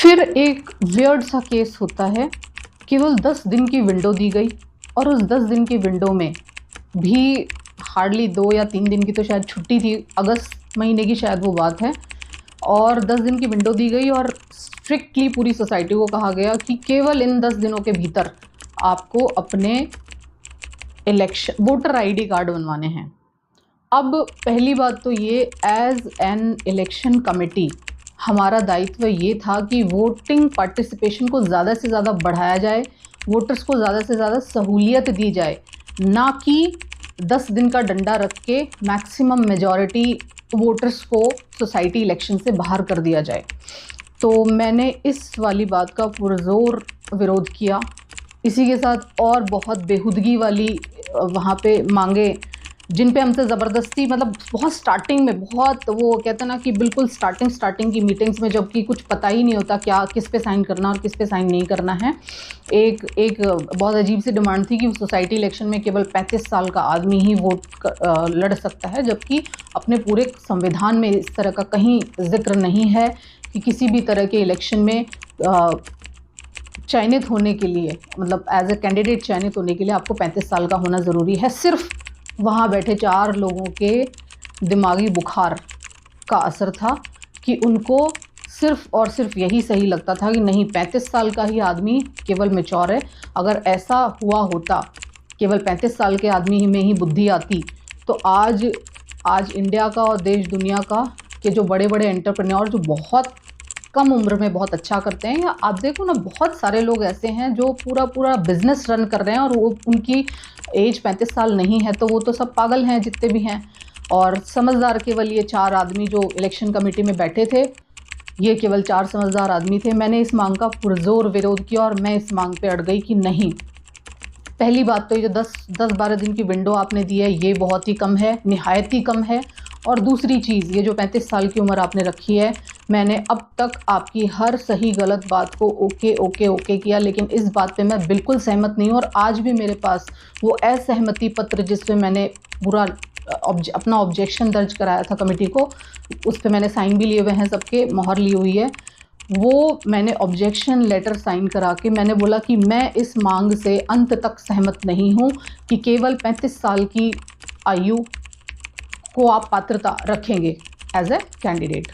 फिर एक वियर्ड सा केस होता है, केवल 10 दिन की विंडो दी गई और उस 10 दिन की विंडो में भी हार्डली 2 या 3 दिन की तो शायद छुट्टी थी, अगस्त महीने की शायद वो बात है। और 10 दिन की विंडो दी गई और स्ट्रिक्टली पूरी सोसाइटी को कहा गया कि केवल इन 10 दिनों के भीतर आपको अपने वोटर आईडी कार्ड बनवाने हैं। अब पहली बात तो ये, एज एन इलेक्शन कमेटी हमारा दायित्व ये था कि वोटिंग पार्टिसिपेशन को ज़्यादा से ज़्यादा बढ़ाया जाए, वोटर्स को ज़्यादा से ज़्यादा सहूलियत दी जाए, ना कि 10 दिन का डंडा रख के मैक्सिमम मेजॉरिटी वोटर्स को सोसाइटी इलेक्शन से बाहर कर दिया जाए। तो मैंने इस वाली बात का पुरज़ोर विरोध किया। इसी के साथ और बहुत बेहूदगी वाली वहाँ पे मांगे, जिन पे हमसे ज़बरदस्ती, मतलब बहुत स्टार्टिंग में, बहुत वो कहते हैं ना कि बिल्कुल स्टार्टिंग की मीटिंग्स में, जबकि कुछ पता ही नहीं होता क्या किस पे साइन करना और किस पे साइन नहीं करना है। एक बहुत अजीब सी डिमांड थी कि सोसाइटी इलेक्शन में केवल 35 साल का आदमी ही लड़ सकता है, जबकि अपने पूरे संविधान में इस तरह का कहीं जिक्र नहीं है कि किसी भी तरह के इलेक्शन में चयनित होने के लिए, मतलब एज ए कैंडिडेट चयनित होने के लिए आपको 35 साल का होना ज़रूरी है। सिर्फ वहाँ बैठे 4 लोगों के दिमागी बुखार का असर था कि उनको सिर्फ और सिर्फ यही सही लगता था कि नहीं, 35 साल का ही आदमी केवल मैच्योर है। अगर ऐसा हुआ होता, केवल 35 साल के आदमी में ही बुद्धि आती, तो आज इंडिया का और देश दुनिया का के जो बड़े बड़े एंटरप्रेन्योर जो बहुत कम उम्र में बहुत अच्छा करते हैं, या आप देखो ना, बहुत सारे लोग ऐसे हैं जो पूरा बिजनेस रन कर रहे हैं और वो उनकी एज 35 साल नहीं है, तो वो तो सब पागल हैं जितने भी हैं। और समझदार केवल ये 4 आदमी जो इलेक्शन कमेटी में बैठे थे, ये केवल 4 समझदार आदमी थे। मैंने इस मांग का पुरजोर विरोध किया और मैं इस मांग पे अड़ गई कि नहीं, पहली बात तो ये जो 10-12 दिन की विंडो आपने दी है, ये बहुत ही कम है, निहायत ही कम है। और दूसरी चीज़, ये जो 35 साल की उम्र आपने रखी है, मैंने अब तक आपकी हर सही गलत बात को ओके किया, लेकिन इस बात पे मैं बिल्कुल सहमत नहीं हूँ। और आज भी मेरे पास वो असहमति पत्र, जिसपे मैंने पूरा अपना ऑब्जेक्शन दर्ज कराया था कमेटी को, उस पर मैंने साइन भी लिए हुए हैं, सबके मोहर ली हुई है। वो मैंने ऑब्जेक्शन लेटर साइन करा के मैंने बोला कि मैं इस मांग से अंत तक सहमत नहीं हूँ कि केवल 35 साल की आयु को आप पात्रता रखेंगे एज ए कैंडिडेट।